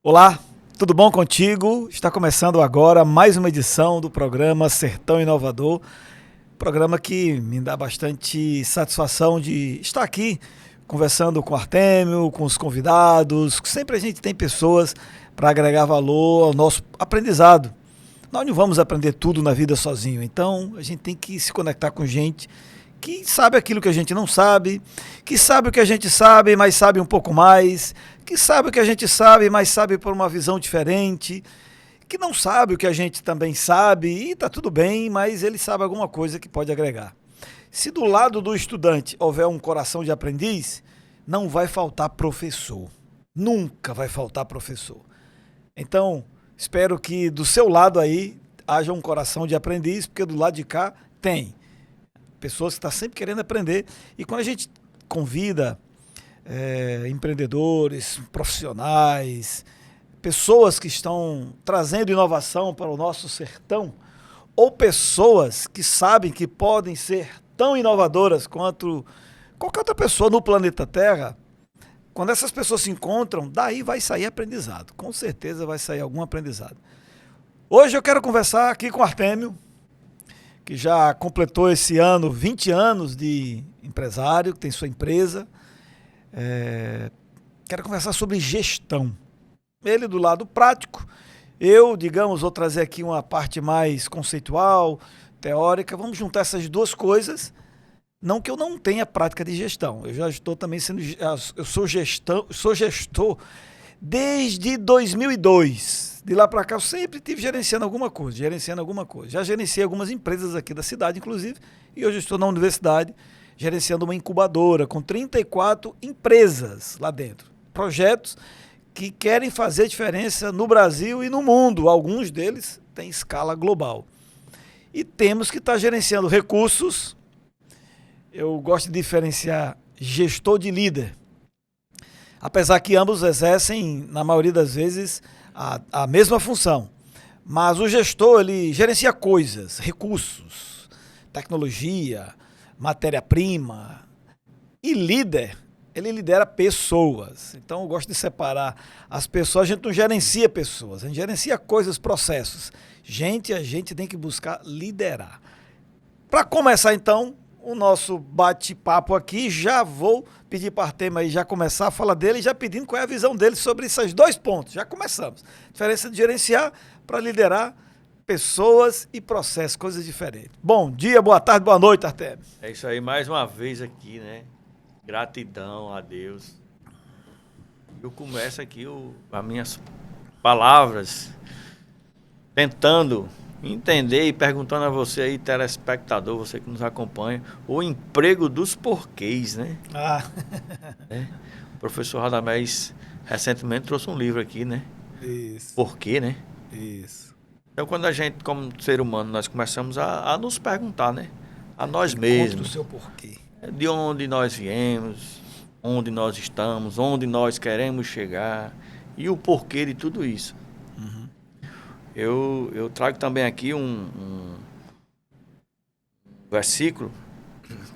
Olá, tudo bom contigo? Está começando agora mais uma edição do programa Sertão Inovador, programa que me dá bastante satisfação de estar aqui conversando com o Artêmio, com os convidados. Sempre a gente tem pessoas para agregar valor ao nosso aprendizado. Nós não vamos aprender tudo na vida sozinho, então a gente tem que se conectar com gente que sabe aquilo que a gente não sabe, que sabe o que a gente sabe, mas sabe um pouco mais, que sabe o que a gente sabe, mas sabe por uma visão diferente, que não sabe o que a gente também sabe, e está tudo bem, mas ele sabe alguma coisa que pode agregar. Se do lado do estudante houver um coração de aprendiz, não vai faltar professor. Nunca vai faltar professor. Então, espero que do seu lado aí haja um coração de aprendiz, porque do lado de cá tem pessoas que estão sempre querendo aprender. E quando a gente convida empreendedores, profissionais, pessoas que estão trazendo inovação para o nosso sertão, ou pessoas que sabem que podem ser tão inovadoras quanto qualquer outra pessoa no planeta Terra, quando essas pessoas se encontram, daí vai sair aprendizado. Com certeza vai sair algum aprendizado. Hoje eu quero conversar aqui com o Artêmio, que já completou esse ano 20 anos de empresário, que tem sua empresa. Quero conversar sobre gestão. Ele do lado prático, eu, digamos, vou trazer aqui uma parte mais conceitual, teórica. Vamos juntar essas duas coisas. Não que eu não tenha prática de gestão, eu já estou também sendo, eu sou gestor desde 2002. De lá para cá eu sempre estive gerenciando alguma coisa. Já gerenciei algumas empresas aqui da cidade, inclusive, e hoje estou na universidade gerenciando uma incubadora com 34 empresas lá dentro. Projetos que querem fazer diferença no Brasil e no mundo. Alguns deles têm escala global. E temos que estar gerenciando recursos. Eu gosto de diferenciar gestor de líder. Apesar que ambos exercem, na maioria das vezes, a mesma função. Mas o gestor, ele gerencia coisas, recursos, tecnologia, matéria-prima. E líder, ele lidera pessoas. Então eu gosto de separar as pessoas. A gente não gerencia pessoas, a gente gerencia coisas, processos. A gente tem que buscar liderar. Para começar então o nosso bate-papo aqui, já vou pedir para o Artêmio aí já começar a falar dele, já pedindo qual é a visão dele sobre esses dois pontos. Já começamos. Diferença de gerenciar para liderar pessoas e processos, coisas diferentes. Bom dia, boa tarde, boa noite, Artêmio. É isso aí, mais uma vez aqui, né? Gratidão a Deus. Eu começo aqui as minhas palavras tentando entender e perguntando a você aí, telespectador, você que nos acompanha, o emprego dos porquês, né? O professor Radamés recentemente trouxe um livro aqui, né? Isso. Porquê, né? Isso. Então, quando a gente, como ser humano, nós começamos a nos perguntar, né? A nós Encontre mesmos. o seu porquê. De onde nós viemos, onde nós estamos, onde nós queremos chegar e o porquê de tudo isso. Uhum. Eu trago também aqui um versículo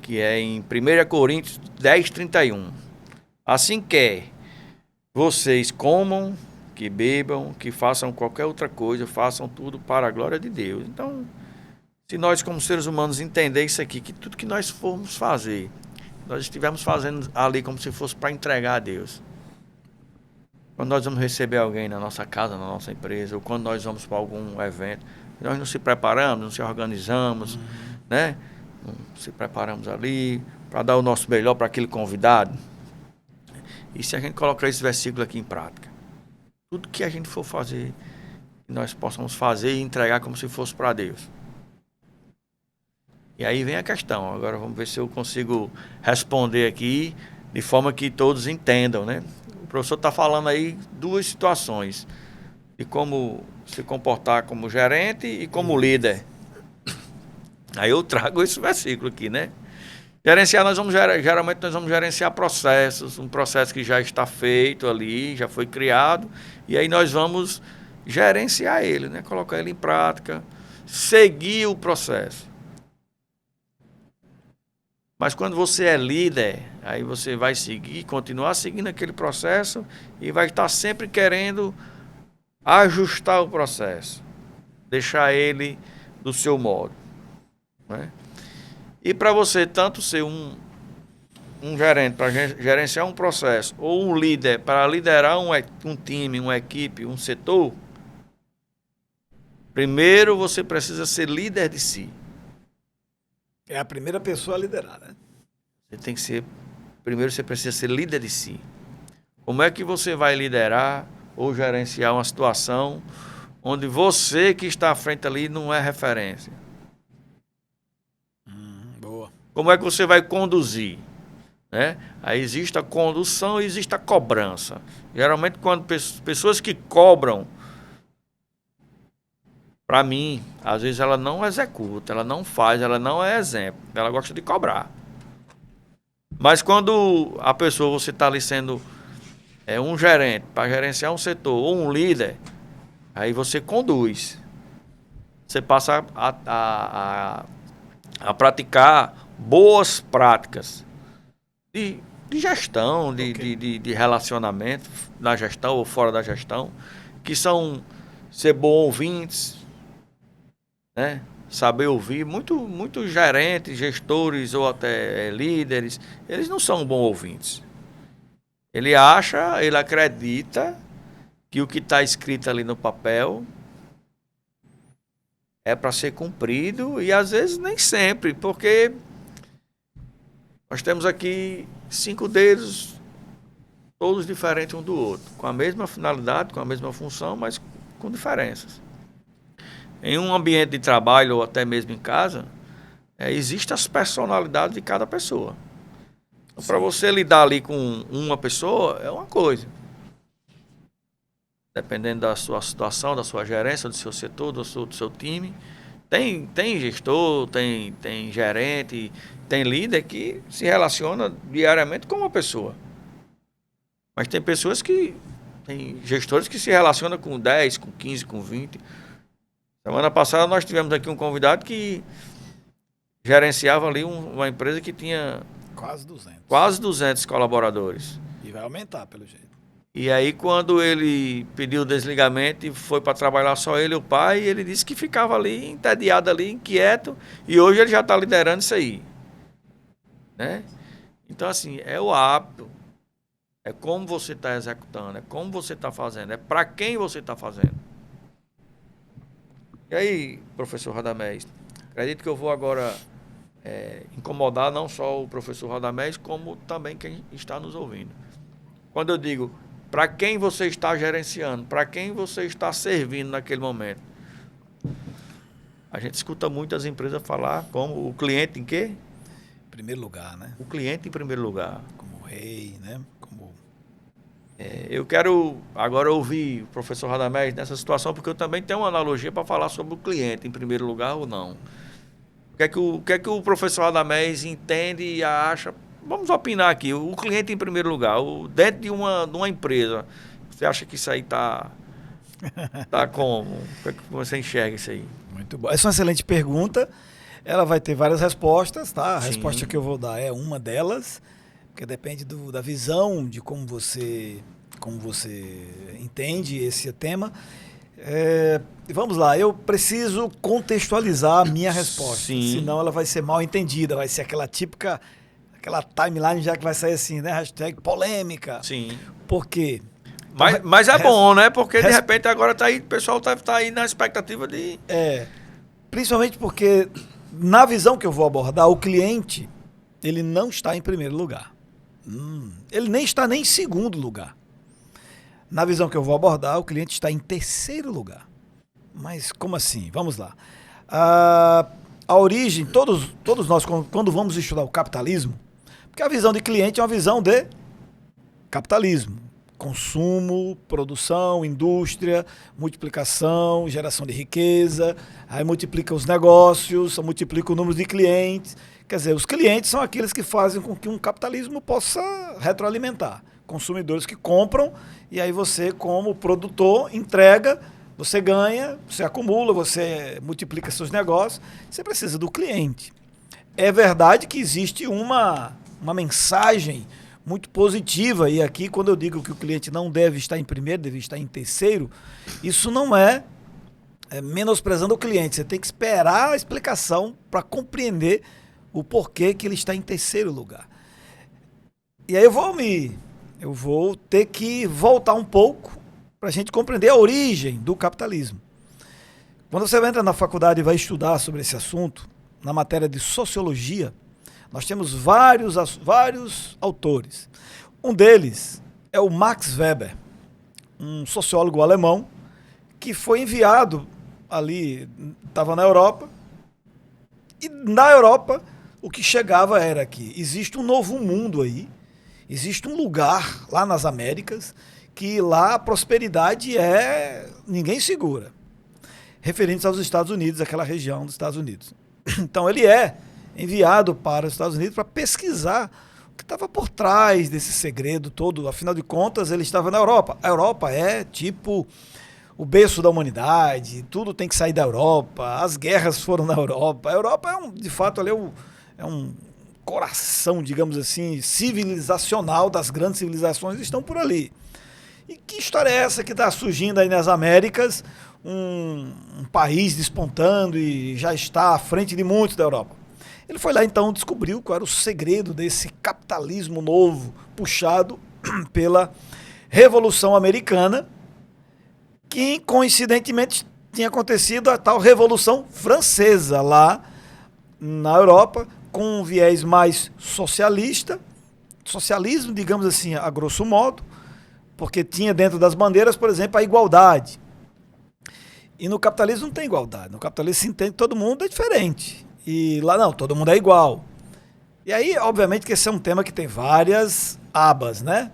que é em 1 Coríntios 10:31. Assim quer vocês comam, que bebam, que façam qualquer outra coisa, façam tudo para a glória de Deus. Então, se nós como seres humanos entender isso aqui, que tudo que nós formos fazer, nós estivermos fazendo ali como se fosse para entregar a Deus. Quando nós vamos receber alguém na nossa casa, na nossa empresa, ou quando nós vamos para algum evento, nós não se preparamos, não se organizamos, né? Não se preparamos ali para dar o nosso melhor para aquele convidado. E se a gente colocar esse versículo aqui em prática, tudo que a gente for fazer, nós possamos fazer e entregar como se fosse para Deus. E aí vem a questão, agora vamos ver se eu consigo responder aqui de forma que todos entendam, né? O professor está falando aí duas situações, de como se comportar como gerente e como líder. Aí eu trago esse versículo aqui, né? Gerenciar, geralmente nós vamos gerenciar processos, um processo que já está feito ali, já foi criado, e aí nós vamos gerenciar ele, né? Colocar ele em prática, seguir o processo. Mas quando você é líder, aí você vai seguir, continuar seguindo aquele processo e vai estar sempre querendo ajustar o processo, deixar ele do seu modo, né? E para você tanto ser um gerente para gerenciar um processo ou um líder para liderar um time, uma equipe, um setor, primeiro você precisa ser líder de si. É a primeira pessoa a liderar, né? Primeiro você precisa ser líder de si. Como é que você vai liderar ou gerenciar uma situação onde você que está à frente ali não é referência? Boa. Como é que você vai conduzir? Né? Aí existe a condução e existe a cobrança. Geralmente quando pessoas que cobram, para mim, às vezes ela não executa, ela não faz, ela não é exemplo, ela gosta de cobrar. Mas quando a pessoa, você está ali sendo um gerente para gerenciar um setor ou um líder, aí você conduz. Você passa a praticar boas práticas de gestão, de relacionamento na gestão ou fora da gestão, que são ser bom ouvintes, né? Saber ouvir. Muitos gerentes, gestores ou até líderes, eles não são bons ouvintes. Ele acredita que o que está escrito ali no papel é para ser cumprido e às vezes nem sempre, porque nós temos aqui 5 dedos, todos diferentes um do outro, com a mesma finalidade, com a mesma função, mas com diferenças. Em um ambiente de trabalho ou até mesmo em casa, existem as personalidades de cada pessoa. Então, para você lidar ali com uma pessoa, é uma coisa. Dependendo da sua situação, da sua gerência, do seu setor, do seu time. Tem gestor, tem gerente, tem líder que se relaciona diariamente com uma pessoa. Mas tem tem gestores que se relacionam com 10, com 15, com 20. Semana passada nós tivemos aqui um convidado que gerenciava ali uma empresa que tinha quase 200 colaboradores. E vai aumentar, pelo jeito. E aí, quando ele pediu o desligamento e foi para trabalhar só ele e o pai, ele disse que ficava ali, entediado ali, inquieto, e hoje ele já está liderando isso aí. Né? Então, assim, é o hábito, é como você está executando, é como você está fazendo, é para quem você está fazendo. E aí, professor Radamés, acredito que eu vou agora incomodar não só o professor Radamés, como também quem está nos ouvindo. Quando eu digo para quem você está gerenciando, para quem você está servindo naquele momento, a gente escuta muitas empresas falar como o cliente em quê? Em primeiro lugar, né? O cliente em primeiro lugar. Como rei, né? Eu quero agora ouvir o professor Radamés nessa situação, porque eu também tenho uma analogia para falar sobre o cliente em primeiro lugar ou não. O que é que o professor Radamés entende e acha? Vamos opinar aqui. O cliente em primeiro lugar, dentro de uma empresa, você acha que isso aí tá como? Como é que você enxerga isso aí? Muito bom. Essa é uma excelente pergunta. Ela vai ter várias respostas, tá? A Sim. resposta que eu vou dar é uma delas, porque depende da visão de como você entende esse tema. Vamos lá, eu preciso contextualizar a minha resposta, Sim. Senão ela vai ser mal entendida, vai ser aquela típica, aquela timeline já que vai sair assim, né? Hashtag polêmica. Sim. Por quê? Mas é bom, né? Porque de repente agora o pessoal tá aí na expectativa de... Principalmente porque na visão que eu vou abordar, o cliente, ele não está em primeiro lugar. Ele nem está nem em segundo lugar. Na visão que eu vou abordar, o cliente está em terceiro lugar. Mas como assim? Vamos lá. A origem, todos nós, quando vamos estudar o capitalismo, porque a visão de cliente é uma visão de capitalismo. Consumo, produção, indústria, multiplicação, geração de riqueza, aí multiplica os negócios, multiplica o número de clientes. Quer dizer, os clientes são aqueles que fazem com que um capitalismo possa retroalimentar. Consumidores que compram e aí você, como produtor, entrega, você ganha, você acumula, você multiplica seus negócios. Você precisa do cliente. É verdade que existe uma mensagem muito positiva, e aqui quando eu digo que o cliente não deve estar em primeiro, deve estar em terceiro, isso não é menosprezando o cliente. Você tem que esperar a explicação para compreender o porquê que ele está em terceiro lugar. E aí eu vou ter que voltar um pouco para a gente compreender a origem do capitalismo. Quando você entra na faculdade e vai estudar sobre esse assunto, na matéria de sociologia, nós temos vários autores. Um deles é o Max Weber, um sociólogo alemão que foi enviado ali, estava na Europa, e na Europa o que chegava era que existe um novo mundo aí, existe um lugar lá nas Américas que lá a prosperidade ninguém segura, referentes aos Estados Unidos, aquela região dos Estados Unidos. Então ele é enviado para os Estados Unidos para pesquisar o que estava por trás desse segredo todo. Afinal de contas, ele estava na Europa. A Europa é tipo o berço da humanidade, tudo tem que sair da Europa, as guerras foram na Europa. A Europa de fato, ali é um coração, digamos assim, civilizacional das grandes civilizações, estão por ali. E que história é essa que está surgindo aí nas Américas, um país despontando e já está à frente de muitos da Europa? Ele foi lá então, descobriu qual era o segredo desse capitalismo novo, puxado pela Revolução Americana, que coincidentemente tinha acontecido a tal Revolução Francesa lá na Europa, com um viés mais socialista, socialismo, digamos assim, a grosso modo, porque tinha dentro das bandeiras, por exemplo, a igualdade. E no capitalismo não tem igualdade. No capitalismo se entende que todo mundo é diferente. E lá não, todo mundo é igual. E aí, obviamente, que esse é um tema que tem várias abas, né?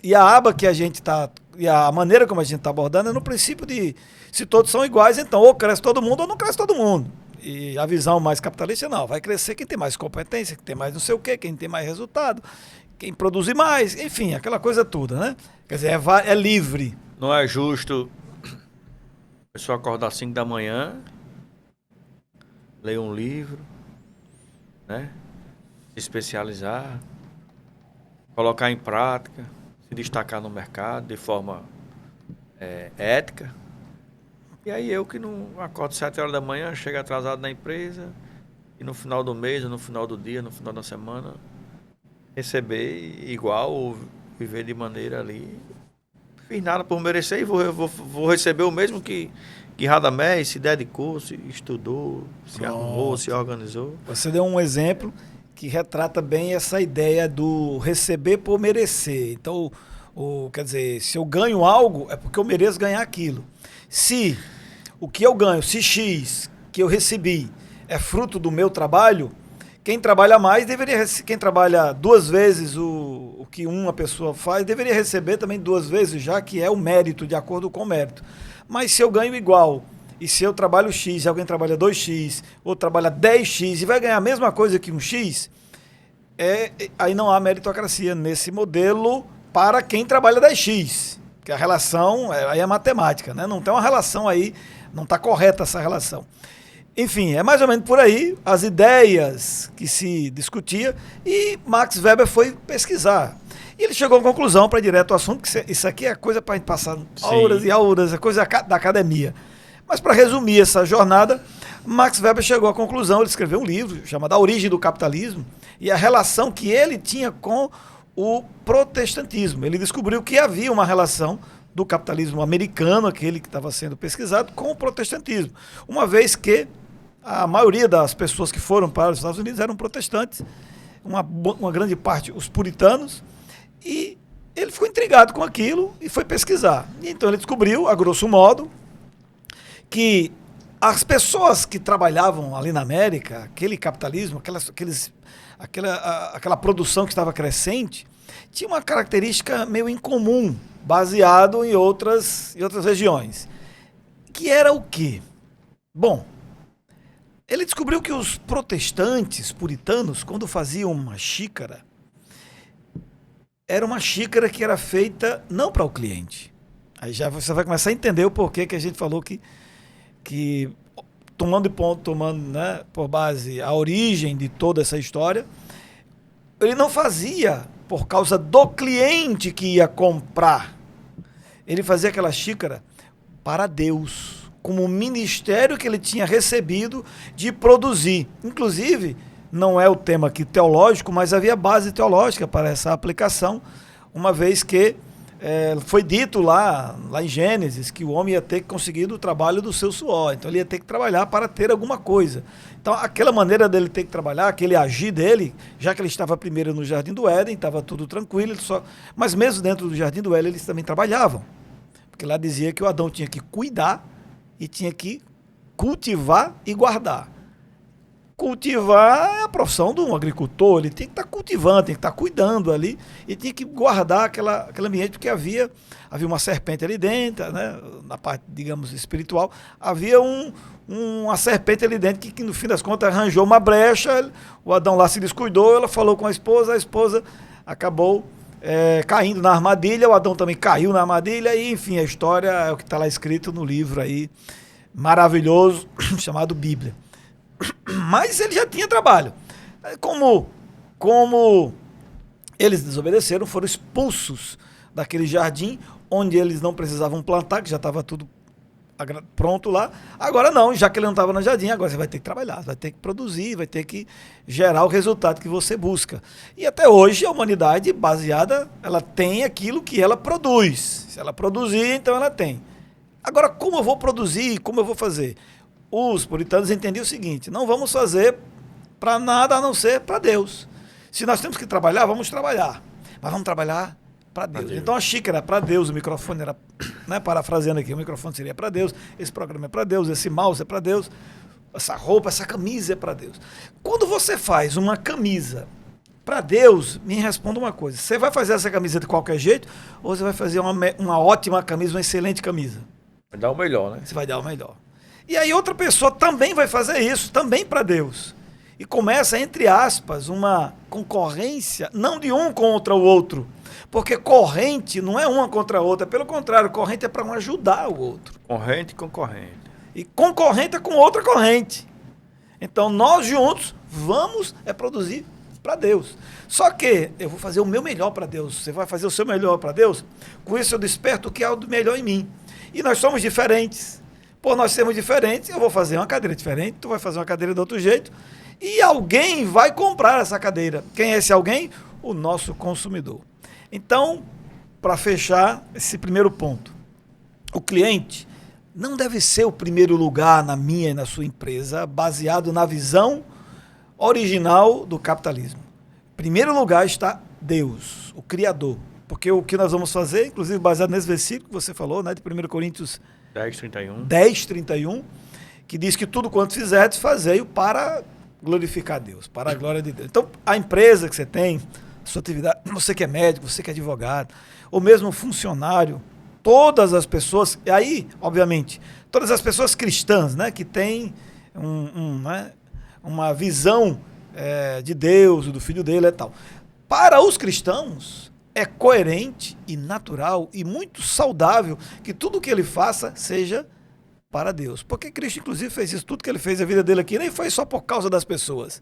E a aba que a gente está, e a maneira como a gente está abordando é no princípio de se todos são iguais, então ou cresce todo mundo ou não cresce todo mundo. E a visão mais capitalista não, vai crescer quem tem mais competência, quem tem mais não sei o quê, quem tem mais resultado, quem produz mais, enfim, aquela coisa toda, né? Quer dizer, é livre. Não é justo a pessoa acordar às 5 da manhã, ler um livro, né? Se especializar, colocar em prática, se destacar no mercado de forma ética. E aí eu que não acordo 7 horas da manhã, chego atrasado na empresa, e no final do mês, no final do dia, no final da semana, receber igual ou viver de maneira ali. Não fiz nada por merecer e vou receber o mesmo que Radamés se dedicou, se estudou, se arrumou, se organizou. Você deu um exemplo que retrata bem essa ideia do receber por merecer. Então, quer dizer, se eu ganho algo, é porque eu mereço ganhar aquilo. Se o que eu ganho, se X que eu recebi é fruto do meu trabalho, quem trabalha mais quem trabalha 2 vezes o que uma pessoa faz, deveria receber também 2 vezes, já que é o mérito, de acordo com o mérito. Mas se eu ganho igual, e se eu trabalho X, alguém trabalha 2X, ou trabalha 10X, e vai ganhar a mesma coisa que um X, aí não há meritocracia nesse modelo para quem trabalha 10X. Que a relação, aí é matemática, né? Não tem uma relação aí, não está correta essa relação. Enfim, é mais ou menos por aí as ideias que se discutia, e Max Weber foi pesquisar. E ele chegou à conclusão, para ir direto ao assunto, que isso aqui é coisa para a gente passar horas e horas, é coisa da academia. Mas para resumir essa jornada, Max Weber chegou à conclusão, ele escreveu um livro chamado A Origem do Capitalismo e a relação que ele tinha com o protestantismo. Ele descobriu que havia uma relação do capitalismo americano, aquele que estava sendo pesquisado, com o protestantismo. Uma vez que a maioria das pessoas que foram para os Estados Unidos eram protestantes, uma grande parte os puritanos, e ele ficou intrigado com aquilo e foi pesquisar. E então ele descobriu, a grosso modo, que as pessoas que trabalhavam ali na América, aquele capitalismo, aquela produção que estava crescente, tinha uma característica meio incomum, baseado em outras regiões. Que era o quê? Bom, ele descobriu que os protestantes, puritanos, quando faziam uma xícara, era uma xícara que era feita não para o cliente. Aí já você vai começar a entender o porquê que a gente falou que tomando, né, por base a origem de toda essa história, ele não fazia por causa do cliente que ia comprar. Ele fazia aquela xícara para Deus, como um ministério que ele tinha recebido de produzir. Inclusive, não é o tema aqui teológico, mas havia base teológica para essa aplicação, uma vez que foi dito lá em Gênesis que o homem ia ter que conseguir o trabalho do seu suor, então ele ia ter que trabalhar para ter alguma coisa. Então aquela maneira dele ter que trabalhar, aquele agir dele, já que ele estava primeiro no Jardim do Éden, estava tudo tranquilo, mas mesmo dentro do Jardim do Éden eles também trabalhavam, porque lá dizia que o Adão tinha que cuidar e tinha que cultivar e guardar. Cultivar é a profissão de um agricultor, ele tem que estar cultivando, tem que estar cuidando ali e tinha que guardar aquele ambiente, porque havia uma serpente ali dentro, né? Na parte, digamos, espiritual, havia uma serpente ali dentro que no fim das contas arranjou uma brecha, o Adão lá se descuidou, ela falou com a esposa acabou caindo na armadilha, o Adão também caiu na armadilha e enfim, a história é o que está lá escrito no livro aí, maravilhoso, chamado Bíblia. Mas ele já tinha trabalho. Como eles desobedeceram, foram expulsos daquele jardim onde eles não precisavam plantar, que já estava tudo pronto lá. Agora não, já que ele não estava no jardim, agora você vai ter que trabalhar, vai ter que produzir, vai ter que gerar o resultado que você busca. E até hoje a humanidade baseada, ela tem aquilo que ela produz. Se ela produzir, então ela tem. Agora, como eu vou produzir, como eu vou fazer? Os puritanos entendiam o seguinte: não vamos fazer para nada a não ser para Deus. Se nós temos que trabalhar, vamos trabalhar. Mas vamos trabalhar para Deus. Então a xícara era para Deus, o microfone era, né, parafraseando aqui, o microfone seria para Deus, esse programa é para Deus, esse mouse é para Deus, essa roupa, essa camisa é para Deus. Quando você faz uma camisa para Deus, me responda uma coisa: você vai fazer essa camisa de qualquer jeito ou você vai fazer uma ótima camisa, uma excelente camisa? Vai dar o melhor, né? Você vai dar o melhor. E aí outra pessoa também vai fazer isso, também para Deus. E começa, entre aspas, uma concorrência, não de um contra o outro. Porque corrente não é uma contra a outra, pelo contrário, corrente é para um ajudar o outro. Corrente com corrente. E concorrente é com outra corrente. Então nós juntos vamos produzir para Deus. Só que eu vou fazer o meu melhor para Deus, você vai fazer o seu melhor para Deus, com isso eu desperto o que há do melhor em mim. E nós somos diferentes. Por nós sermos diferentes, eu vou fazer uma cadeira diferente, tu vai fazer uma cadeira de outro jeito, e alguém vai comprar essa cadeira. Quem é esse alguém? O nosso consumidor. Então, para fechar esse primeiro ponto, o cliente não deve ser o primeiro lugar na minha e na sua empresa, baseado na visão original do capitalismo. Em primeiro lugar está Deus, o Criador. Porque o que nós vamos fazer, inclusive baseado nesse versículo que você falou, né, de 1 Coríntios 10:31, que diz que tudo quanto fizerdes, fazei-o para glorificar Deus, para a glória de Deus. Então, a empresa que você tem, a sua atividade, você que é médico, você que é advogado, ou mesmo funcionário, todas as pessoas, e aí, obviamente, todas as pessoas cristãs, né, que têm né, uma visão de Deus, do Filho dele e tal. Para os cristãos, é coerente e natural e muito saudável que tudo que ele faça seja para Deus. Porque Cristo, inclusive, fez isso. Tudo que ele fez a vida dele aqui nem foi só por causa das pessoas.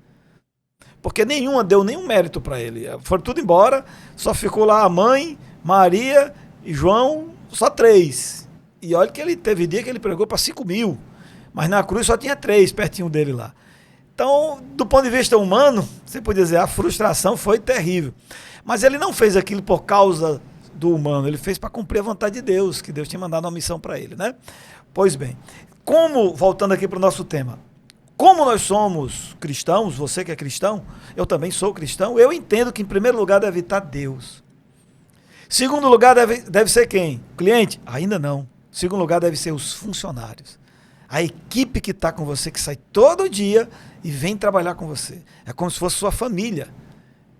Porque nenhuma deu nenhum mérito para ele. Foram tudo embora, só ficou lá a mãe, Maria e João, só 3. E olha que ele teve dia que ele pregou para 5.000, mas na cruz só tinha 3 pertinho dele lá. Então, do ponto de vista humano, você pode dizer, a frustração foi terrível. Mas ele não fez aquilo por causa do humano, ele fez para cumprir a vontade de Deus, que Deus tinha mandado uma missão para ele, né? Pois bem, voltando aqui para o nosso tema, como nós somos cristãos, você que é cristão, eu também sou cristão, eu entendo que em primeiro lugar deve estar Deus. Segundo lugar deve ser quem? O cliente? Ainda não. Segundo lugar deve ser os funcionários. A equipe que está com você, que sai todo dia e vem trabalhar com você. É como se fosse sua família.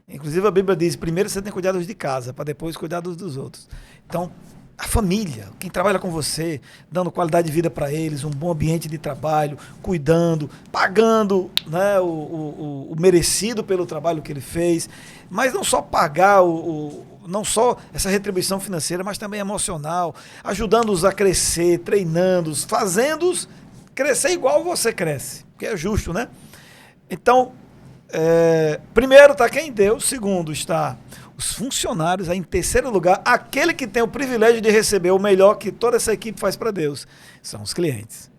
Inclusive a Bíblia diz, primeiro você tem que cuidar dos de casa, para depois cuidar dos outros. Então, a família, quem trabalha com você, dando qualidade de vida para eles, um bom ambiente de trabalho, cuidando, pagando, né, o merecido pelo trabalho que ele fez, mas não só pagar não só essa retribuição financeira, mas também emocional, ajudando-os a crescer, treinando-os, fazendo-os crescer igual você cresce, que é justo, né? Então, Primeiro está quem deu, segundo está os funcionários, aí em terceiro lugar, aquele que tem o privilégio de receber o melhor que toda essa equipe faz para Deus, são os clientes.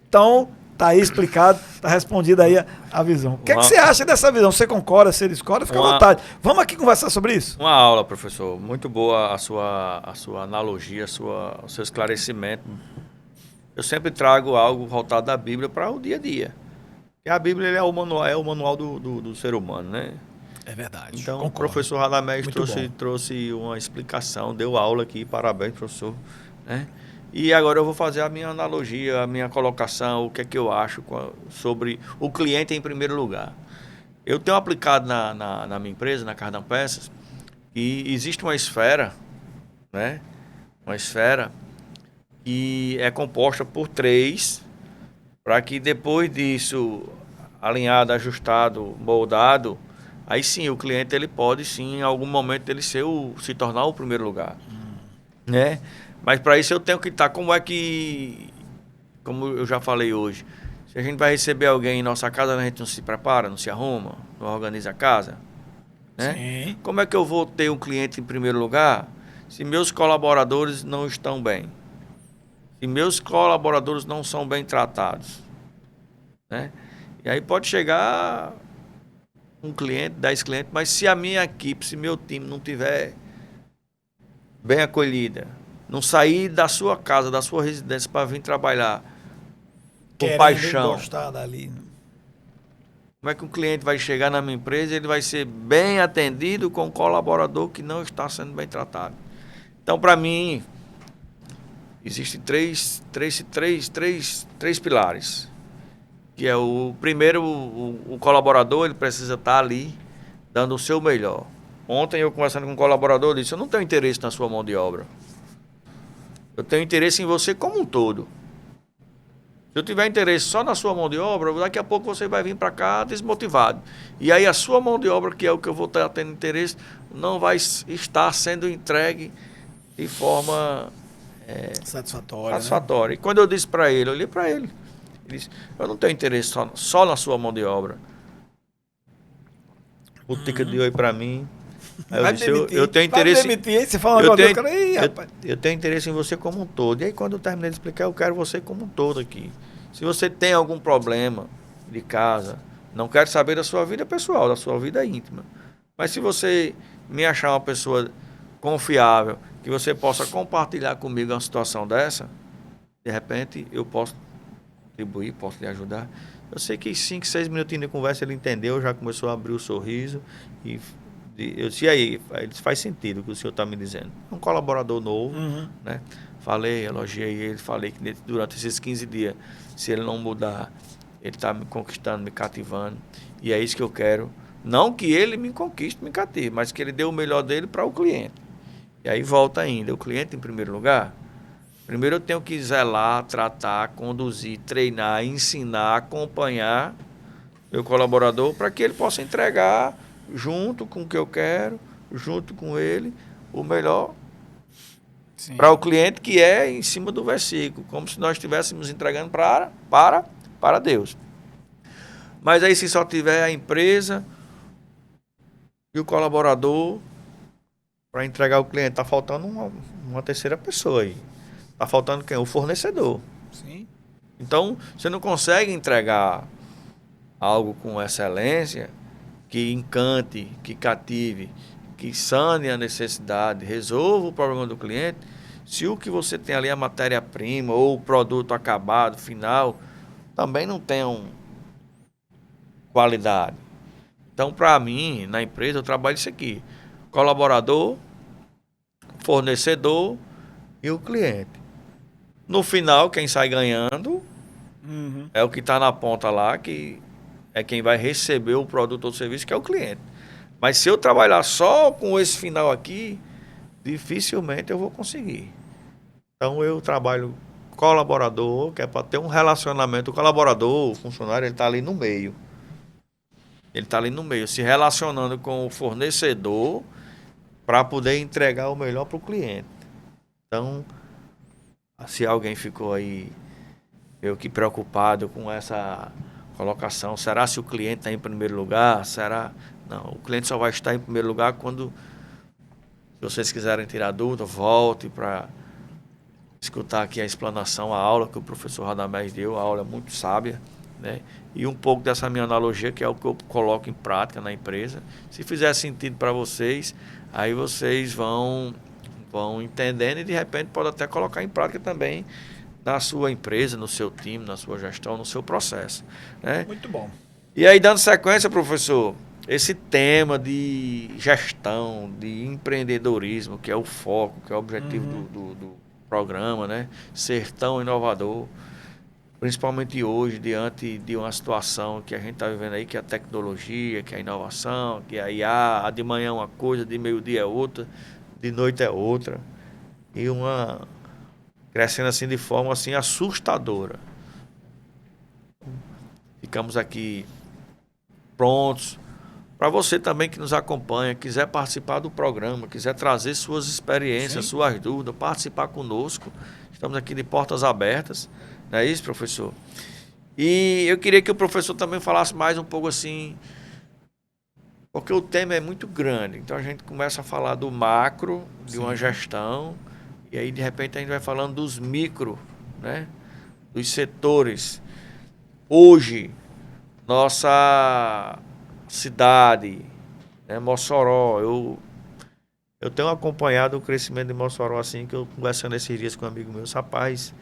Então, tá aí explicado, tá respondida aí a visão. O que é que você acha dessa visão? Você concorda, você discorda? Fica à vontade. Vamos aqui conversar sobre isso? Uma aula, professor. Muito boa a sua analogia, o seu esclarecimento. Eu sempre trago algo voltado da Bíblia para o dia a dia. E a Bíblia é o manual do ser humano, né? É verdade. Então, concordo. O professor Radamés Muito trouxe uma explicação, deu aula aqui, parabéns, professor. Né? E agora eu vou fazer a minha analogia, a minha colocação, o que é que eu acho sobre o cliente em primeiro lugar. Eu tenho aplicado na minha empresa, na Cardan Peças, e existe uma esfera, né? Uma esfera que é composta por 3, para que depois disso, alinhado, ajustado, moldado, aí sim o cliente ele pode sim, em algum momento, ele se tornar o primeiro lugar. Né? Mas para isso eu tenho que estar, como eu já falei hoje, se a gente vai receber alguém em nossa casa, a gente não se prepara, não se arruma, não organiza a casa. Né? Sim. Como é que eu vou ter um cliente em primeiro lugar se meus colaboradores não estão bem? Se meus colaboradores não são bem tratados? Né? E aí pode chegar um cliente, 10 clientes, mas se a minha equipe, se meu time não tiver bem acolhida, não sair da sua casa, da sua residência para vir trabalhar com paixão, gostar dali. como é que um cliente vai chegar na minha empresa e ele vai ser bem atendido com um colaborador que não está sendo bem tratado? Então, para mim, existem três pilares. Que é o primeiro, o colaborador, ele precisa estar ali dando o seu melhor. Ontem eu conversando com um colaborador, eu disse, eu não tenho interesse na sua mão de obra. Eu tenho interesse em você como um todo. Se eu tiver interesse só na sua mão de obra, daqui a pouco você vai vir para cá desmotivado. E aí a sua mão de obra, que é o que eu vou estar tendo interesse, não vai estar sendo entregue de forma satisfatória. Né? E quando eu disse para ele, eu olhei para ele. Ele disse, eu não tenho interesse só na sua mão de obra. O ticket de oi para mim. Aí eu disse, eu tenho interesse. Você fala eu tenho interesse em você como um todo. E aí, quando eu terminei de explicar, eu quero você como um todo aqui. Se você tem algum problema de casa, não quero saber da sua vida pessoal, da sua vida íntima. Mas se você me achar uma pessoa confiável, que você possa compartilhar comigo uma situação dessa, de repente eu posso contribuir, posso lhe ajudar. Eu sei que 5, 6 minutinhos de conversa ele entendeu, já começou a abrir o sorriso e eu disse, e aí, faz sentido o que o senhor está me dizendo. Um colaborador novo, né? Falei, elogiei ele, falei que durante esses 15 dias, se ele não mudar, ele está me conquistando, me cativando, e é isso que eu quero. Não que ele me conquiste, me cative, mas que ele dê o melhor dele para o cliente. E aí volta ainda, o cliente em primeiro lugar. Primeiro eu tenho que zelar, tratar, conduzir, treinar, ensinar, acompanhar meu colaborador para que ele possa entregar junto com o que eu quero, junto com ele, o melhor para o cliente, que é em cima do versículo, como se nós estivéssemos entregando para Deus. Mas aí se só tiver a empresa e o colaborador para entregar o cliente, está faltando uma terceira pessoa aí. Está faltando quem? O fornecedor. Sim. Então, você não consegue entregar algo com excelência que encante, que cative, que sane a necessidade, resolva o problema do cliente, se o que você tem ali é a matéria-prima ou o produto acabado, final, também não tem qualidade. Então, para mim, na empresa, eu trabalho isso aqui. Colaborador, fornecedor e o cliente. No final, quem sai ganhando é o que está na ponta lá, que é quem vai receber o produto ou serviço, que é o cliente. Mas se eu trabalhar só com esse final aqui, dificilmente eu vou conseguir. Então eu trabalho colaborador, que é para ter um relacionamento. O colaborador, o funcionário, ele está ali no meio. Ele está ali no meio, se relacionando com o fornecedor para poder entregar o melhor para o cliente. Então, se alguém ficou aí meio que preocupado com colocação. Será se o cliente está em primeiro lugar? Será? Não, o cliente só vai estar em primeiro lugar quando, se vocês quiserem tirar dúvida, volte para escutar aqui a explanação, a aula que o professor Radamés deu, a aula é muito sábia, né? E um pouco dessa minha analogia, que é o que eu coloco em prática na empresa. Se fizer sentido para vocês, aí vocês vão entendendo e de repente pode até colocar em prática também na sua empresa, no seu time, na sua gestão, no seu processo, né? Muito bom. E aí, dando sequência, professor, esse tema de gestão, de empreendedorismo, que é o foco, que é o objetivo do programa, né? Ser tão inovador, principalmente hoje, diante de uma situação que a gente está vivendo aí, que é a tecnologia, que é a inovação, que é a IA, de manhã é uma coisa, de meio-dia é outra, de noite é outra, e uma crescendo assim de forma assim assustadora. Ficamos aqui prontos para você também que nos acompanha, quiser participar do programa, quiser trazer suas experiências, suas dúvidas, participar conosco. Estamos aqui de portas abertas, não é isso, professor? E eu queria que o professor também falasse mais um pouco assim, porque o tema é muito grande. Então a gente começa a falar do macro, de uma gestão, e aí de repente a gente vai falando dos micro, né? Dos setores. Hoje, nossa cidade, né, Mossoró, eu tenho acompanhado o crescimento de Mossoró assim, que eu conversando esses dias com um amigo meu, rapaz,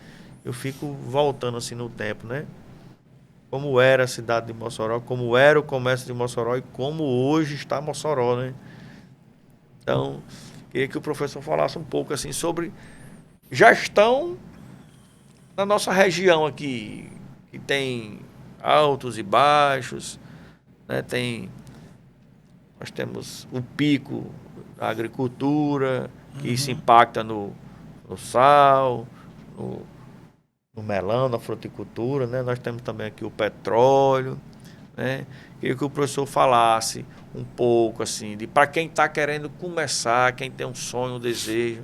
eu fico voltando assim no tempo, né? Como era a cidade de Mossoró, como era o comércio de Mossoró e como hoje está Mossoró, né? Então, queria que o professor falasse um pouco assim sobre gestão na nossa região aqui, que tem altos e baixos, né? Nós temos o pico da agricultura, que isso impacta no sal, no melão, na fruticultura, né? Nós temos também aqui o petróleo, né? Queria que o professor falasse um pouco assim, de para quem está querendo começar, quem tem um sonho, um desejo,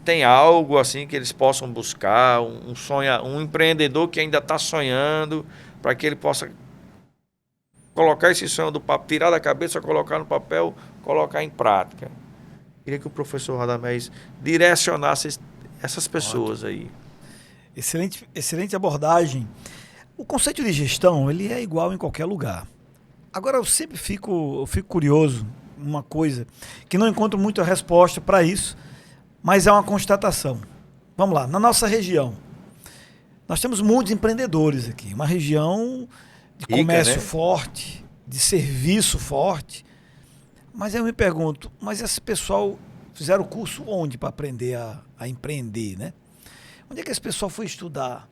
tem algo assim que eles possam buscar, um sonho, um empreendedor que ainda está sonhando, para que ele possa colocar esse sonho do papel, tirar da cabeça, colocar no papel, colocar em prática. Queria que o professor Radamés direcionasse essas pessoas aí. Excelente abordagem. O conceito de gestão, ele é igual em qualquer lugar. Agora, eu fico curioso, uma coisa, que não encontro muita resposta para isso, mas é uma constatação. Vamos lá, na nossa região, nós temos muitos empreendedores aqui, uma região de comércio, né, forte, de serviço forte, mas eu me pergunto, mas esse pessoal fizeram curso onde para aprender a empreender, né? Onde é que esse pessoal foi estudar?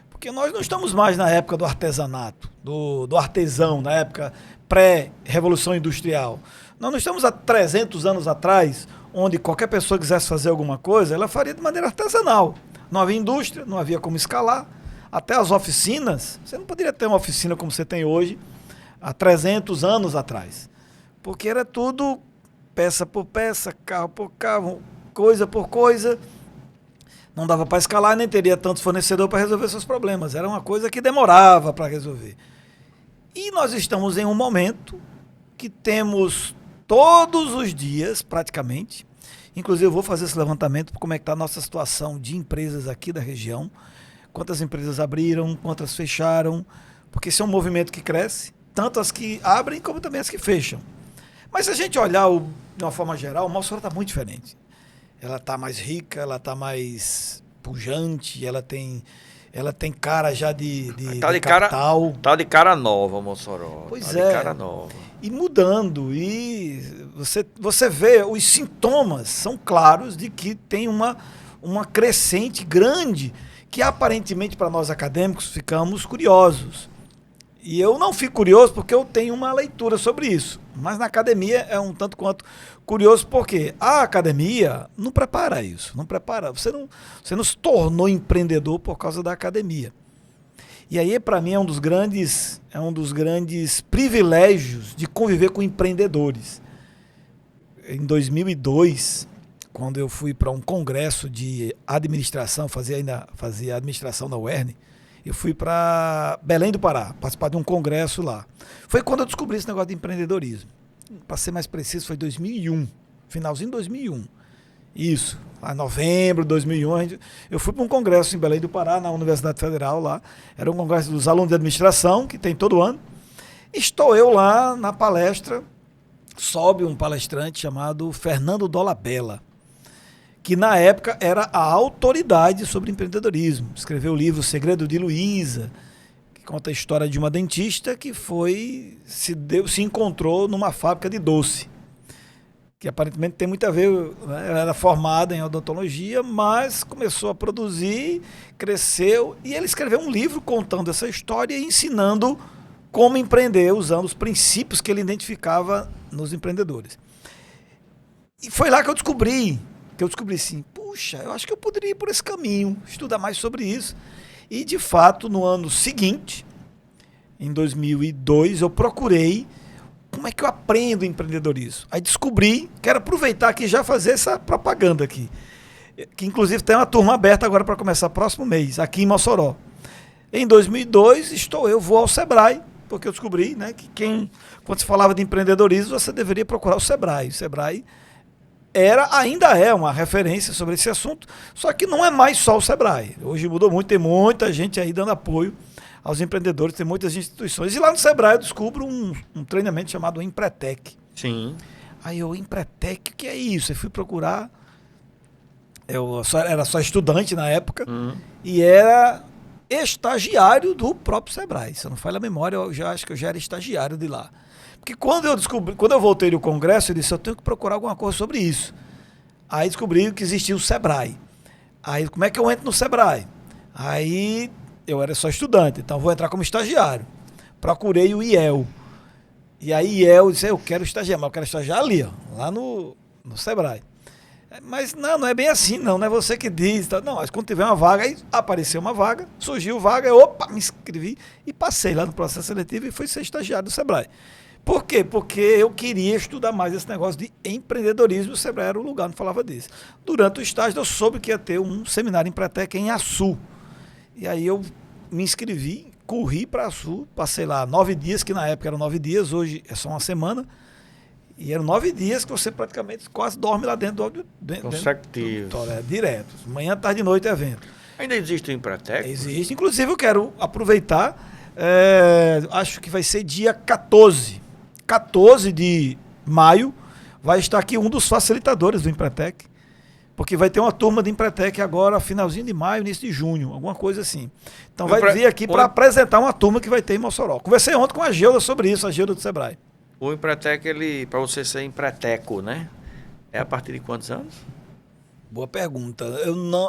Porque nós não estamos mais na época do artesanato, do artesão, na época pré-revolução industrial. Nós não estamos há 300 anos atrás, onde qualquer pessoa que quisesse fazer alguma coisa, ela faria de maneira artesanal. Não havia indústria, não havia como escalar. Até as oficinas, você não poderia ter uma oficina como você tem hoje, há 300 anos atrás. Porque era tudo peça por peça, carro por carro, coisa por coisa. Não dava para escalar, nem teria tantos fornecedores para resolver seus problemas. Era uma coisa que demorava para resolver. E nós estamos em um momento que temos todos os dias, praticamente, inclusive eu vou fazer esse levantamento para como é que está a nossa situação de empresas aqui da região, quantas empresas abriram, quantas fecharam, porque esse é um movimento que cresce, tanto as que abrem como também as que fecham. Mas se a gente olhar de uma forma geral, o Mossoró está muito diferente. Ela está mais rica, ela está mais pujante, ela tem cara já de capital. Tá de cara nova, Mossoró. Pois tá é. De cara nova. E mudando, e você vê, os sintomas são claros de que tem uma crescente grande, que aparentemente para nós acadêmicos ficamos curiosos. E eu não fico curioso porque eu tenho uma leitura sobre isso. Mas na academia é um tanto quanto curioso porque a academia não prepara isso. Não prepara. Você não se tornou empreendedor por causa da academia. E aí, para mim, é um dos grandes privilégios de conviver com empreendedores. Em 2002, quando eu fui para um congresso de administração, fazia administração na UERN, Eu fui para Belém do Pará, participar de um congresso lá. Foi quando eu descobri esse negócio de empreendedorismo. Para ser mais preciso, foi 2001, finalzinho de 2001. Isso, em novembro de 2001, eu fui para um congresso em Belém do Pará, na Universidade Federal lá. Era um congresso dos alunos de administração, que tem todo ano. Estou eu lá na palestra, sobe um palestrante chamado Fernando Dolabella, que na época era a autoridade sobre empreendedorismo. Escreveu o livro O Segredo de Luísa, que conta a história de uma dentista que se encontrou numa fábrica de doce, que aparentemente tem muito a ver, né? Ela era formada em odontologia, mas começou a produzir, cresceu, e ele escreveu um livro contando essa história e ensinando como empreender, usando os princípios que ele identificava nos empreendedores. E foi lá que eu descobri assim, puxa, eu acho que eu poderia ir por esse caminho, estudar mais sobre isso. E, de fato, no ano seguinte, em 2002, eu procurei como é que eu aprendo empreendedorismo. Aí descobri, quero aproveitar aqui e já fazer essa propaganda aqui, que inclusive tem uma turma aberta agora para começar próximo mês, aqui em Mossoró. Em 2002, vou ao Sebrae, porque eu descobri, né, que quando se falava de empreendedorismo, você deveria procurar o Sebrae. O Sebrae ainda é uma referência sobre esse assunto, só que não é mais só o Sebrae. Hoje mudou muito, tem muita gente aí dando apoio aos empreendedores, tem muitas instituições. E lá no Sebrae eu descubro um treinamento chamado Empretec. Sim. Aí eu, Empretec, o que é isso? Eu fui procurar, era só estudante na época, e era estagiário do próprio Sebrae. Se eu não falha a memória, acho que eu já era estagiário de lá. Porque quando eu voltei do congresso, eu disse, eu tenho que procurar alguma coisa sobre isso. Aí descobri que existia o Sebrae. Aí, como é que eu entro no Sebrae? Aí, eu era só estudante, então vou entrar como estagiário. Procurei o IEL. E aí, IEL, disse, eu quero estagiar, mas eu quero estagiar ali, ó, lá no Sebrae. Mas não é bem assim, não é você que diz. Tá? Não, mas quando tiver uma vaga, aí apareceu uma vaga, surgiu vaga, me inscrevi e passei lá no processo seletivo e fui ser estagiário do Sebrae. Por quê? Porque eu queria estudar mais esse negócio de empreendedorismo, o Sebrae era o lugar, não falava disso. Durante o estágio eu soube que ia ter um seminário em Empretec em Açu. E aí eu me inscrevi, corri para Açu, passei lá 9 dias, que na época eram 9 dias, hoje é só uma semana. E eram 9 dias que você praticamente quase dorme lá dentro do consecutivo. Direto. Manhã, tarde e noite é evento. Ainda existe o Empretec? Existe. Inclusive eu quero aproveitar, acho que vai ser dia 14 de maio, vai estar aqui um dos facilitadores do Empretec, porque vai ter uma turma de Empretec agora, finalzinho de maio, início de junho, alguma coisa assim. Então vai vir aqui para apresentar uma turma que vai ter em Mossoró. Conversei ontem com a Geuda sobre isso, a Geuda do Sebrae. O Empretec, para você ser empreteco, né? É a partir de quantos anos? Boa pergunta.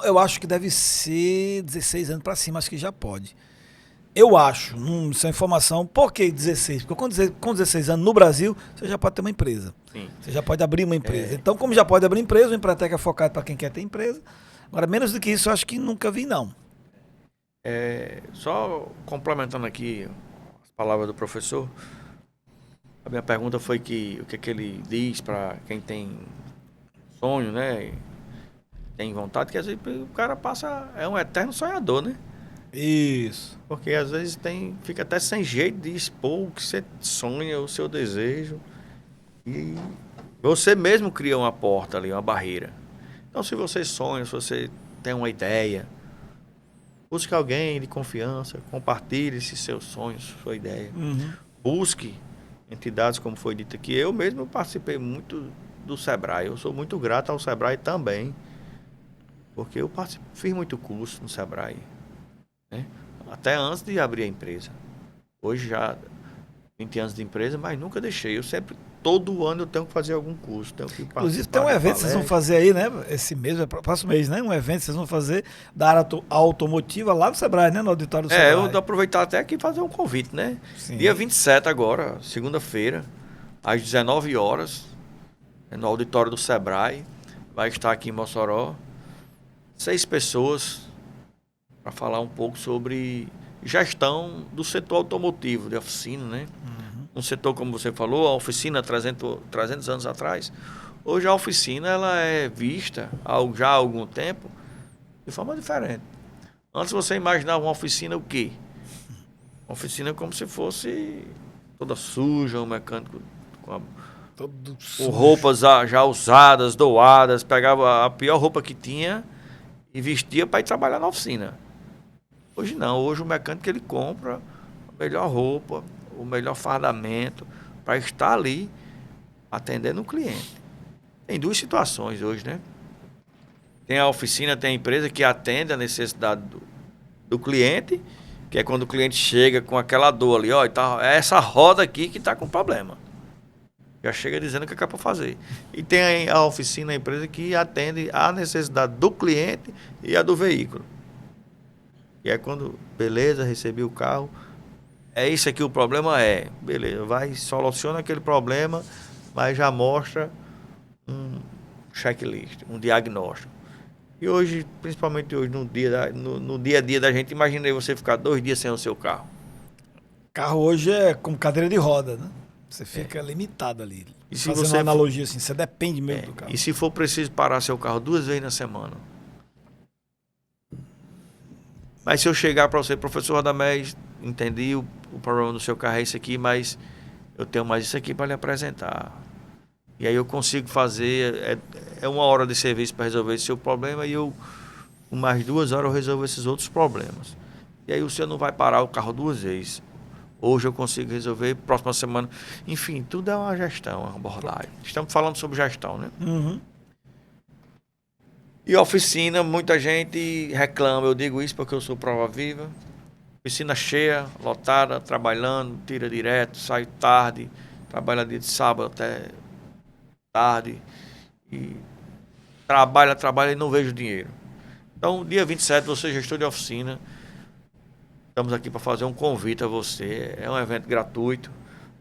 Eu acho que deve ser 16 anos para cima, acho que já pode. Eu acho, sem informação, por que 16? Porque com 16 anos no Brasil, você já pode ter uma empresa. Sim. Você já pode abrir uma empresa. Então, como já pode abrir empresa, o Empretec é focado para quem quer ter empresa. Agora, menos do que isso, eu acho que nunca vi, não. Só complementando aqui as palavras do professor, a minha pergunta foi o que ele diz para quem tem sonho, né? Tem vontade, que às vezes o cara é um eterno sonhador, né? Isso. Porque às vezes fica até sem jeito de expor o que você sonha, o seu desejo. E você mesmo cria uma porta ali, uma barreira. Então, se você sonha, se você tem uma ideia, busque alguém de confiança, compartilhe esses seus sonhos, sua ideia. Busque entidades, como foi dito aqui. Eu mesmo participei muito do Sebrae. Eu sou muito grato ao Sebrae também, porque eu fiz muito curso no Sebrae, né? Até antes de abrir a empresa. Hoje já 20 anos de empresa, mas nunca deixei. Eu sempre, todo ano eu tenho que fazer algum curso. Inclusive tem um evento que vocês vão fazer aí, né? Esse mês, próximo mês, né? Um evento que vocês vão fazer da área automotiva lá no Sebrae, né? No auditório do Sebrae. Eu vou aproveitar até aqui e fazer um convite, né? Sim. Dia 27 agora, segunda-feira, às 19 horas, no auditório do Sebrae. Vai estar aqui em Mossoró 6 pessoas para falar um pouco sobre gestão do setor automotivo, de oficina, né? Um setor, como você falou, a oficina 300 anos atrás. Hoje a oficina ela é vista já há algum tempo de forma diferente. Antes você imaginava uma oficina o quê? Uma oficina como se fosse toda suja, um mecânico Todo com sujo. roupas já usadas, doadas, pegava a pior roupa que tinha e vestia para ir trabalhar na oficina. Hoje não, hoje o mecânico ele compra a melhor roupa, o melhor fardamento para estar ali atendendo o cliente. Tem duas situações hoje, né? Tem a oficina, tem a empresa que atende a necessidade do cliente, que é quando o cliente chega com aquela dor ali, ó, tá, é essa roda aqui que está com problema. Já chega dizendo o que é para fazer. E tem a oficina, a empresa que atende a necessidade do cliente e a do veículo. E é quando, beleza, recebi o carro, é isso aqui o problema beleza, vai, soluciona aquele problema, mas já mostra um checklist, um diagnóstico. E hoje, principalmente hoje, no dia a dia da gente, imaginei você ficar 2 dias sem o seu carro. Carro hoje é como cadeira de roda, né? Você fica limitado ali. E se Fazendo você uma analogia assim, você depende mesmo do carro. E se for preciso parar seu carro 2 vezes na semana? Mas se eu chegar para você, professor Radamés, entendi o problema do seu carro é isso aqui, mas eu tenho mais isso aqui para lhe apresentar. E aí eu consigo fazer, é 1 hora de serviço para resolver esse seu problema e eu, com mais 2 horas, eu resolvo esses outros problemas. E aí o senhor não vai parar o carro 2 vezes. Hoje eu consigo resolver, próxima semana. Enfim, tudo é uma gestão, uma abordagem. Estamos falando sobre gestão, né? Uhum. E oficina, muita gente reclama, eu digo isso porque eu sou prova viva. Oficina cheia, lotada, trabalhando, tira direto, sai tarde, trabalha dia de sábado até tarde. E trabalha e não vejo dinheiro. Então, dia 27, você gestor de oficina, estamos aqui para fazer um convite a você. É um evento gratuito,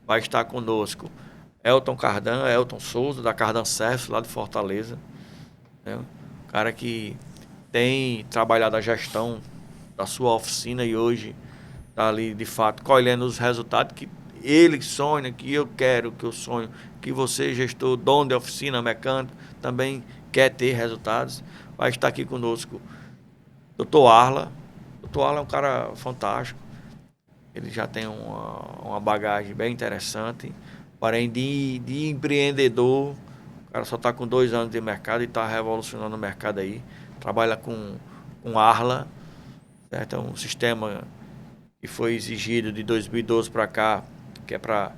vai estar conosco Elton Souza, da Cardan Service, lá de Fortaleza. Né? Cara que tem trabalhado a gestão da sua oficina e hoje está ali, de fato, colhendo os resultados que ele sonha, que eu quero, que eu sonho, que você, gestor, dono de oficina, mecânico, também quer ter resultados. Vai estar aqui conosco Dr. Arla. Dr. Arla é um cara fantástico. Ele já tem uma bagagem bem interessante. Porém, de empreendedor, o cara só está com 2 anos de mercado e está revolucionando o mercado aí. Trabalha com Arla, certo? É um sistema que foi exigido de 2012 para cá, que é para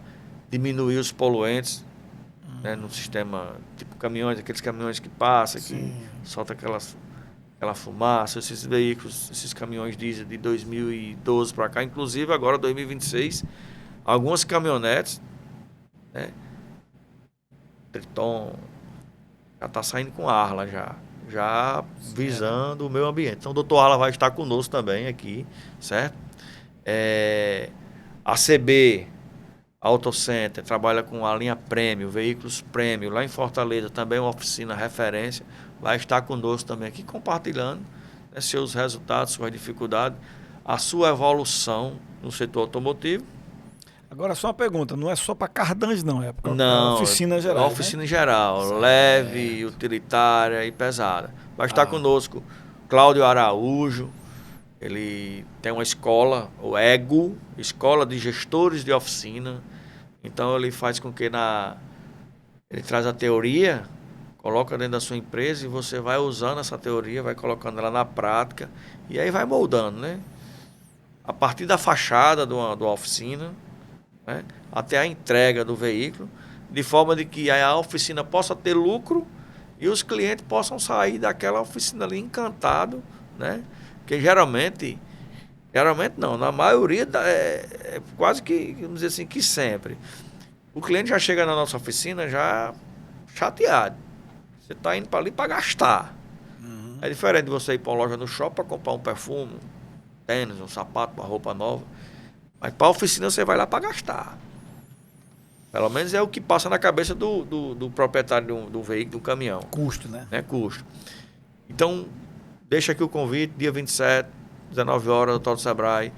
diminuir os poluentes, né, no sistema, tipo caminhões, aqueles caminhões que passam, que soltam aquela fumaça, esses veículos, esses caminhões diesel de 2012 para cá, inclusive agora 2026, algumas caminhonetes, né, Triton, já está saindo com Arla já visando o meio ambiente. Então o doutor Arla vai estar conosco também aqui, certo? A CB Auto Center trabalha com a linha Prêmio, veículos Prêmio, lá em Fortaleza, também uma oficina referência, vai estar conosco também aqui, compartilhando, né, seus resultados, suas dificuldades, a sua evolução no setor automotivo. Agora só uma pergunta, não é só para Cardans não, é para Não, oficina é geral, oficina geral, Certo. leve, utilitária e pesada. Vai estar conosco Cláudio Araújo, ele tem uma escola, o EGO, Escola de Gestores de Oficina. Então ele faz com que ele traz a teoria, coloca dentro da sua empresa e você vai usando essa teoria, vai colocando ela na prática e aí vai moldando, né? A partir da fachada de uma oficina, né, até a entrega do veículo, de forma de que a oficina possa ter lucro e os clientes possam sair daquela oficina ali encantado, né? Porque geralmente não, na maioria é quase que, vamos dizer assim, que sempre. O cliente já chega na nossa oficina já chateado. Você está indo para ali para gastar. Uhum. É diferente de você ir para uma loja no shopping para comprar um perfume, um tênis, um sapato, uma roupa nova. Mas para a oficina você vai lá para gastar. Pelo menos é o que passa na cabeça do proprietário do veículo, do caminhão. Custo, né? Custo. Então, deixa aqui o convite, dia 27, 19 horas, doutor do Sebrae.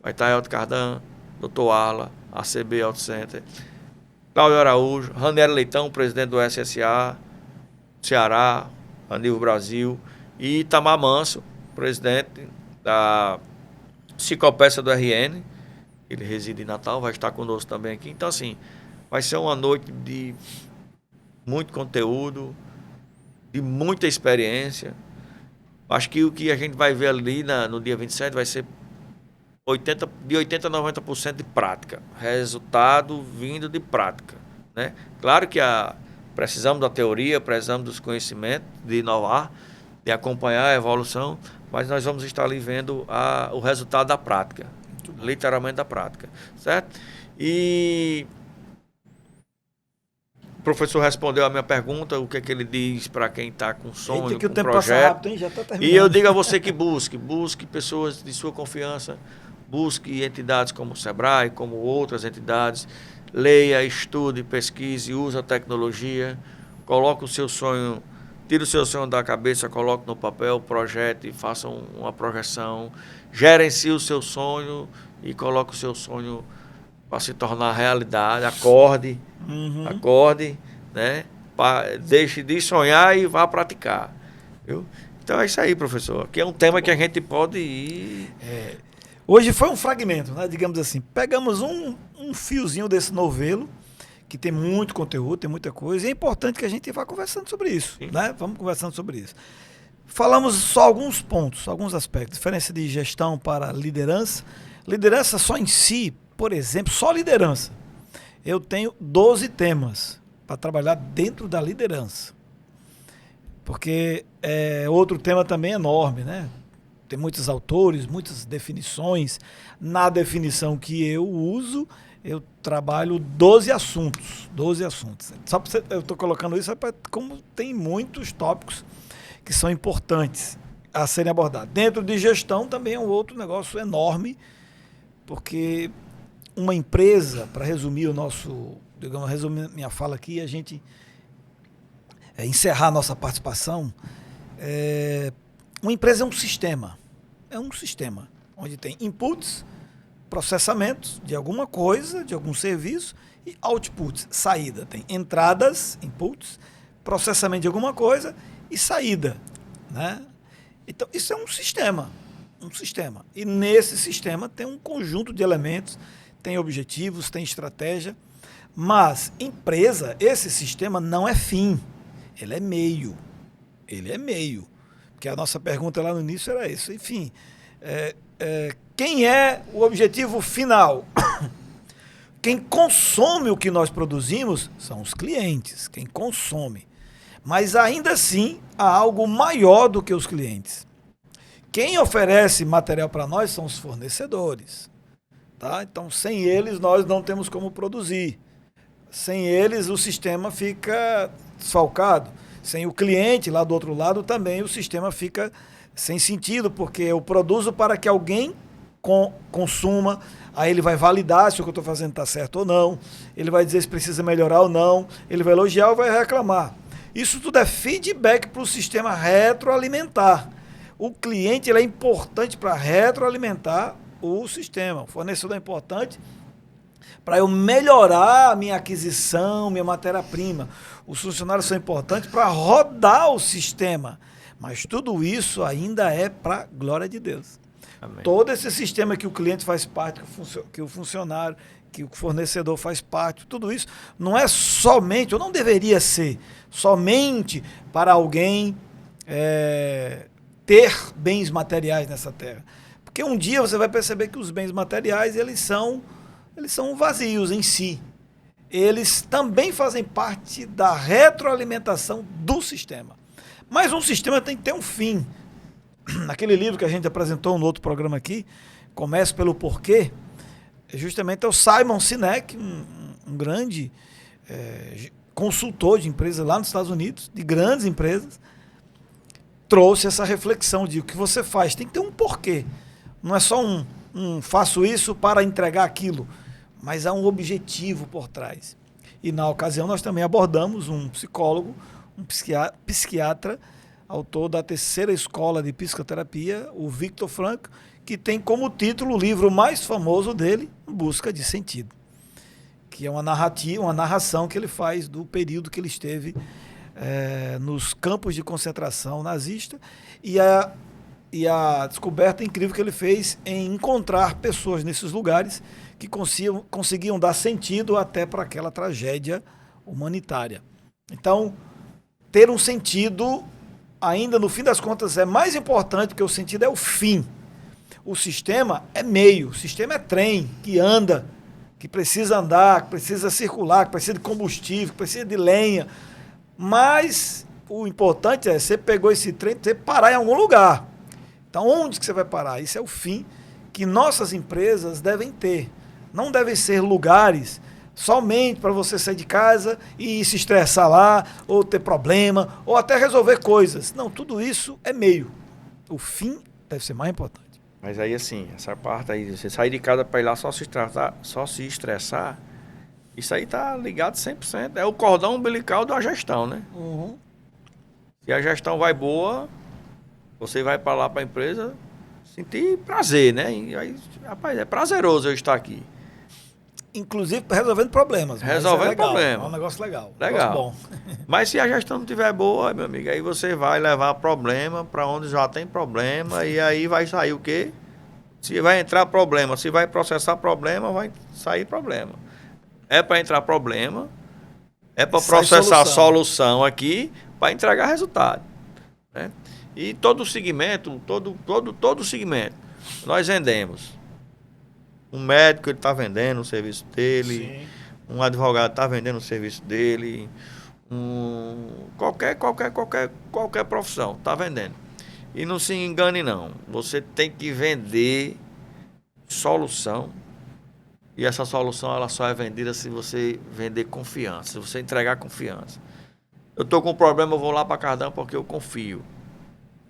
Vai estar Elton Cardan, doutor Arla, ACB Auto Center, Cláudio Araújo, Ranieri Leitão, presidente do SSA, Ceará, a nível Brasil, e Itamar Manso, presidente da psicopeça do RN, ele reside em Natal, vai estar conosco também aqui. Então, assim, vai ser uma noite de muito conteúdo, de muita experiência. Acho que o que a gente vai ver ali no dia 27 vai ser de 80% a 90% de prática. Resultado vindo de prática, né? Claro que precisamos da teoria, precisamos dos conhecimentos, de inovar, de acompanhar a evolução, mas nós vamos estar ali vendo o resultado da prática, literalmente da prática, certo? E o professor respondeu a minha pergunta, o que é que ele diz para quem está com sonho, Eita, que com o tempo projeto. passa rápido, hein? Já tá terminando. E eu digo a você que busque pessoas de sua confiança, busque entidades como o Sebrae, como outras entidades, leia, estude, pesquise, use a tecnologia, coloque o seu sonho, tire o seu sonho da cabeça, coloque no papel, projete, faça uma projeção, gerencie o seu sonho e coloque o seu sonho para se tornar realidade, acorde, né? Deixe de sonhar e vá praticar, viu? Então é isso aí, professor, que é um tema que a gente pode ir... Hoje foi um fragmento, né? Digamos assim, pegamos um fiozinho desse novelo, que tem muito conteúdo, tem muita coisa, e é importante que a gente vá conversando sobre isso, né? Vamos conversando sobre isso. Falamos só alguns pontos, alguns aspectos, diferença de gestão para liderança. Liderança só em si, por exemplo, só liderança. Eu tenho 12 temas para trabalhar dentro da liderança. Porque outro tema também enorme, né? Tem muitos autores, muitas definições. Na definição que eu uso, eu trabalho 12 assuntos. 12 assuntos. Só pra eu estou colocando isso como tem muitos tópicos que são importantes a serem abordados. Dentro de gestão também é um outro negócio enorme, porque uma empresa, para resumir resumir minha fala aqui, a gente encerrar a nossa participação, uma empresa é um sistema. É um sistema onde tem inputs, processamentos de alguma coisa, de algum serviço, e outputs, saída. Tem entradas, inputs, processamento de alguma coisa e saída, né? Então, isso é um sistema. Um sistema. E nesse sistema tem um conjunto de elementos, tem objetivos, tem estratégia. Mas, empresa, esse sistema não é fim. Ele é meio. Ele é meio. Porque a nossa pergunta lá no início era isso. Enfim, quem é o objetivo final? Quem consome o que nós produzimos são os clientes, quem consome. Mas ainda assim, há algo maior do que os clientes. Quem oferece material para nós são os fornecedores. Tá? Então, sem eles, nós não temos como produzir. Sem eles, o sistema fica desfalcado. Sem o cliente lá do outro lado, também o sistema fica sem sentido, porque eu produzo para que alguém consuma, aí ele vai validar se o que eu estou fazendo está certo ou não, ele vai dizer se precisa melhorar ou não, ele vai elogiar ou vai reclamar. Isso tudo é feedback para o sistema retroalimentar. O cliente ele é importante para retroalimentar o sistema. O fornecedor é importante para eu melhorar a minha aquisição, minha matéria-prima. Os funcionários são importantes para rodar o sistema. Mas tudo isso ainda é para a glória de Deus. Amém. Todo esse sistema que o cliente faz parte, que o funcionário, que o fornecedor faz parte, tudo isso não é somente, ou não deveria ser, somente para alguém ter bens materiais nessa terra. Porque um dia você vai perceber que os bens materiais, eles são vazios em si. Eles também fazem parte da retroalimentação do sistema. Mas um sistema tem que ter um fim. Naquele livro que a gente apresentou no outro programa aqui, Comece pelo Porquê, justamente é o Simon Sinek, um grande consultor de empresas lá nos Estados Unidos, de grandes empresas, trouxe essa reflexão de o que você faz. Tem que ter um porquê. Não é só faço isso para entregar aquilo, mas há um objetivo por trás. E na ocasião nós também abordamos um psicólogo, um psiquiatra, autor da 3ª escola de psicoterapia, o Viktor Frankl, que tem como título o livro mais famoso dele, Em Busca de Sentido, que é uma narração que ele faz do período que ele esteve nos campos de concentração nazista, e e a descoberta incrível que ele fez em encontrar pessoas nesses lugares que conseguiam dar sentido até para aquela tragédia humanitária. Então, ter um sentido, ainda no fim das contas, é mais importante, porque o sentido é o fim. O sistema é meio, o sistema é trem que anda, que precisa andar, que precisa circular, que precisa de combustível, que precisa de lenha. Mas o importante é, você pegou esse trem, você parar em algum lugar. Então, onde que você vai parar? Isso é o fim que nossas empresas devem ter. Não devem ser lugares somente para você sair de casa e se estressar lá, ou ter problema, ou até resolver coisas. Não, tudo isso é meio. O fim deve ser mais importante. Mas aí, assim, essa parte aí, você sair de casa para ir lá só se estressar, isso aí tá ligado 100%. É o cordão umbilical da gestão, né? Uhum. Se a gestão vai boa, você vai para lá para a empresa sentir prazer, né? E aí, rapaz, é prazeroso eu estar aqui. Inclusive resolvendo problemas. Resolvendo problemas. É um negócio legal. Legal. Bom. Mas se a gestão não estiver boa, meu amigo, aí você vai levar problema para onde já tem problema e aí vai sair o quê? Se vai entrar problema, se vai processar problema, vai sair problema. É para entrar problema, é para processar solução aqui para entregar resultado, né? E todo segmento, todo segmento, nós vendemos. Um médico, ele está vendendo o serviço dele. Sim. Um advogado está vendendo o serviço dele. Qualquer profissão está vendendo. E não se engane, não. Você tem que vender solução. E essa solução ela só é vendida se você vender confiança, se você entregar confiança. Eu estou com um problema, eu vou lá para Cardan porque eu confio.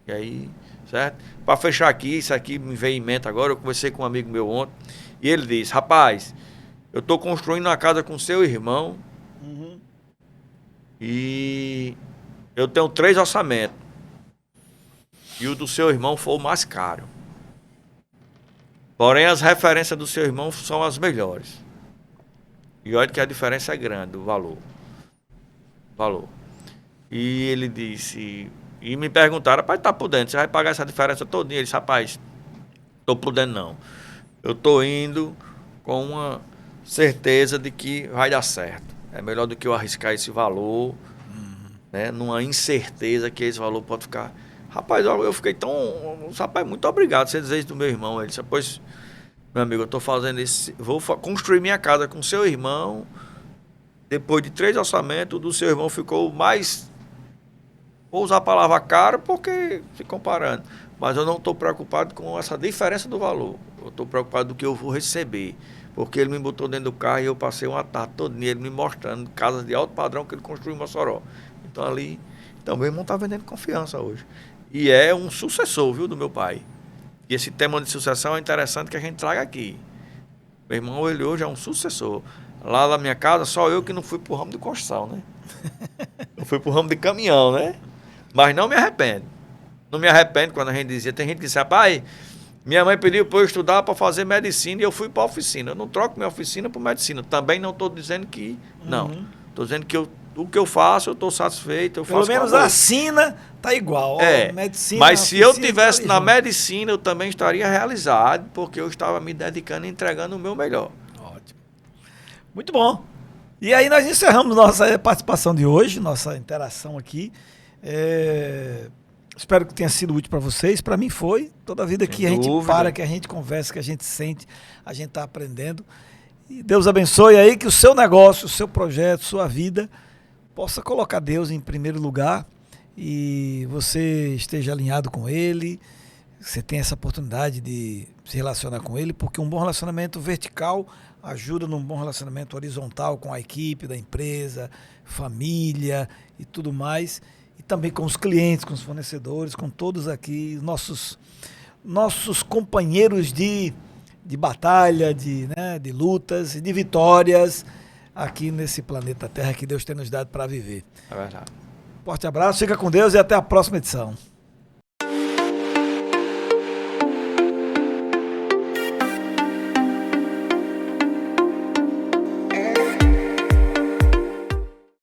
E aí, certo? Para fechar aqui, isso aqui me veio em mente agora. Eu conversei com um amigo meu ontem. E ele disse, rapaz, eu estou construindo uma casa com seu irmão. Uhum. E eu tenho 3 orçamentos. E o do seu irmão foi o mais caro. Porém, as referências do seu irmão são as melhores. E olha que a diferença é grande, o valor. E ele disse... E me perguntaram, rapaz, tá por dentro, você vai pagar essa diferença todinha? Ele disse, rapaz, tô por dentro não. Eu tô indo com uma certeza de que vai dar certo. É melhor do que eu arriscar esse valor, né? Numa incerteza que esse valor pode ficar... Rapaz, eu fiquei tão... Rapaz, muito obrigado, você dizer isso do meu irmão. Ele disse, pois, meu amigo, eu tô fazendo esse... Vou construir minha casa com seu irmão. Depois de 3 orçamentos, o do seu irmão ficou mais... Vou usar a palavra caro porque se comparando. Mas eu não estou preocupado com essa diferença do valor. Eu estou preocupado do que eu vou receber. Porque ele me botou dentro do carro e eu passei uma tarde toda ele me mostrando casas de alto padrão que ele construiu em Mossoró. Então ali, então meu irmão está vendendo confiança hoje. E é um sucessor, viu, do meu pai. E esse tema de sucessão é interessante que a gente traga aqui. Meu irmão, ele hoje é um sucessor. Lá na minha casa, só eu que não fui pro ramo de construção, né? Eu fui pro ramo de caminhão, né? Mas não me arrependo. Não me arrependo quando a gente dizia. Tem gente que diz, rapaz, minha mãe pediu para eu estudar para fazer medicina e eu fui para a oficina. Eu não troco minha oficina por medicina. Também não estou dizendo que não. Estou dizendo que o que eu faço, eu estou satisfeito. Pelo menos a assina tá igual. É, medicina, mas se eu tivesse na medicina, eu também estaria realizado, porque eu estava me dedicando e entregando o meu melhor. Ótimo. Muito bom. E aí nós encerramos nossa participação de hoje, nossa interação aqui. Espero que tenha sido útil para vocês. Para mim foi. Toda a vida que a gente para, que a gente conversa, que a gente sente, a gente está aprendendo. E Deus abençoe aí que o seu negócio, o seu projeto, sua vida possa colocar Deus em primeiro lugar e você esteja alinhado com Ele, você tenha essa oportunidade de se relacionar com Ele, porque um bom relacionamento vertical ajuda num bom relacionamento horizontal com a equipe da empresa, família e tudo mais, e também com os clientes, com os fornecedores, com todos aqui, nossos companheiros de batalha, de lutas e de vitórias aqui nesse planeta Terra que Deus tem nos dado para viver. É verdade. Forte abraço, fica com Deus e até a próxima edição.